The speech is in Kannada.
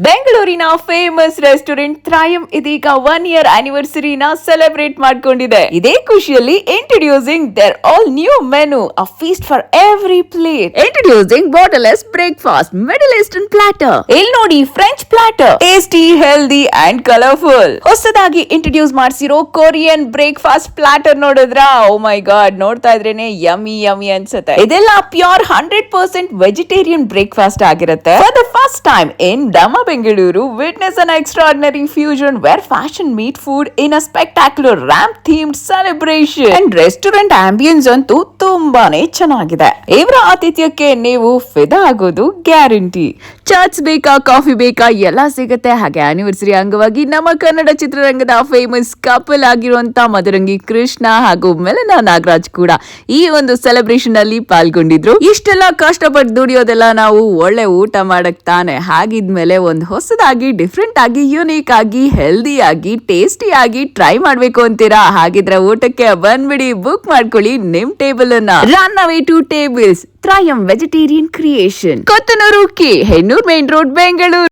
ಬೆಂಗಳೂರಿನ ಫೇಮಸ್ ರೆಸ್ಟೋರೆಂಟ್ ತ್ರಾಯಂ ಇದೀಗ 1 year ಆನಿವರ್ಸರಿನ ಸೆಲೆಬ್ರೇಟ್ ಮಾಡ್ಕೊಂಡಿದೆ. ಇದೇ ಖುಷಿಯಲ್ಲಿ introducing their all new menu, a feast for every plate. Introducing bottomless breakfast, Middle Eastern platter. ಇಲ್ಲಿ ನೋಡಿ French platter, tasty, healthy and colourful. ಹೊಸದಾಗಿ ಇಂಟ್ರೊಡ್ಯೂಸ್ ಮಾಡಿಸಿರೋ ಕೊರಿಯನ್ ಬ್ರೇಕ್ಫಾಸ್ಟ್ ಪ್ಲಾಟರ್ ನೋಡಿದ್ರ, ಓ ಮೈ ಗಾಡ್, ನೋಡ್ತಾ ಇದ್ರೇನೆ ಯಮ್ಮಿ ಯಮ್ಮಿ ಅನ್ಸುತ್ತೆ. ಇದೆಲ್ಲ ಪ್ಯೂರ್ 100% ವೆಜಿಟೇರಿಯನ್ ಬ್ರೇಕ್ಫಾಸ್ಟ್ ಆಗಿರುತ್ತೆ. For the first time in ಡಮ Bengaluru, witness an extraordinary fusion where fashion meet food in a spectacular ramp-themed celebration. And restaurant ambience ಅಂತೂ ತುಂಬಾನೇ ಚೆನ್ನಾಗಿದೆ. ಇವರ ಆತಿಥ್ಯಕ್ಕೆ ನೀವು ಫಿದಾ ಆಗೋದು ಗ್ಯಾರಂಟಿ. ಚಾಟ್ಸ್ ಬೇಕಾ, ಕಾಫಿ ಬೇಕಾ, ಎಲ್ಲ ಸಿಗುತ್ತೆ. ಹಾಗೆ ಆನಿವರ್ಸರಿ ಅಂಗವಾಗಿ ನಮ್ಮ ಕನ್ನಡ ಚಿತ್ರರಂಗದ ಫೇಮಸ್ ಕಪಲ್ ಆಗಿರುವಂತ ಮದರಂಗಿ ಕೃಷ್ಣ ಹಾಗೂ ಮೆಲನಾ ನಾಗರಾಜ್ ಕೂಡ ಈ ಒಂದು ಸೆಲೆಬ್ರೇಷನ್ ಅಲ್ಲಿ ಪಾಲ್ಗೊಂಡಿದ್ರು. ಇಷ್ಟೆಲ್ಲ ಕಷ್ಟಪಟ್ಟು ದುಡಿಯೋದೆಲ್ಲ ನಾವು ಒಳ್ಳೆ ಊಟ ಮಾಡಕ್ ತಾನೆ. ಹಾಗಿದ್ಮೇಲೆ ಒಂದು ಹೊಸದಾಗಿ, ಡಿಫ್ರೆಂಟ್ ಆಗಿ, ಯುನೀಕ್ ಆಗಿ, ಹೆಲ್ದಿ ಆಗಿ, ಟೇಸ್ಟಿ ಆಗಿ ಟ್ರೈ ಮಾಡ್ಬೇಕು ಅಂತೀರಾ? ಹಾಗಿದ್ರೆ ಊಟಕ್ಕೆ ಬಂದ್ಬಿಡಿ, ಬುಕ್ ಮಾಡ್ಕೊಳ್ಳಿ ನಿಮ್ ಟೇಬಲ್ ಅನ್ನ. Run away to tables, Thrayam vegetarian creation, Kothanur K, Hennur main road, Bengaluru.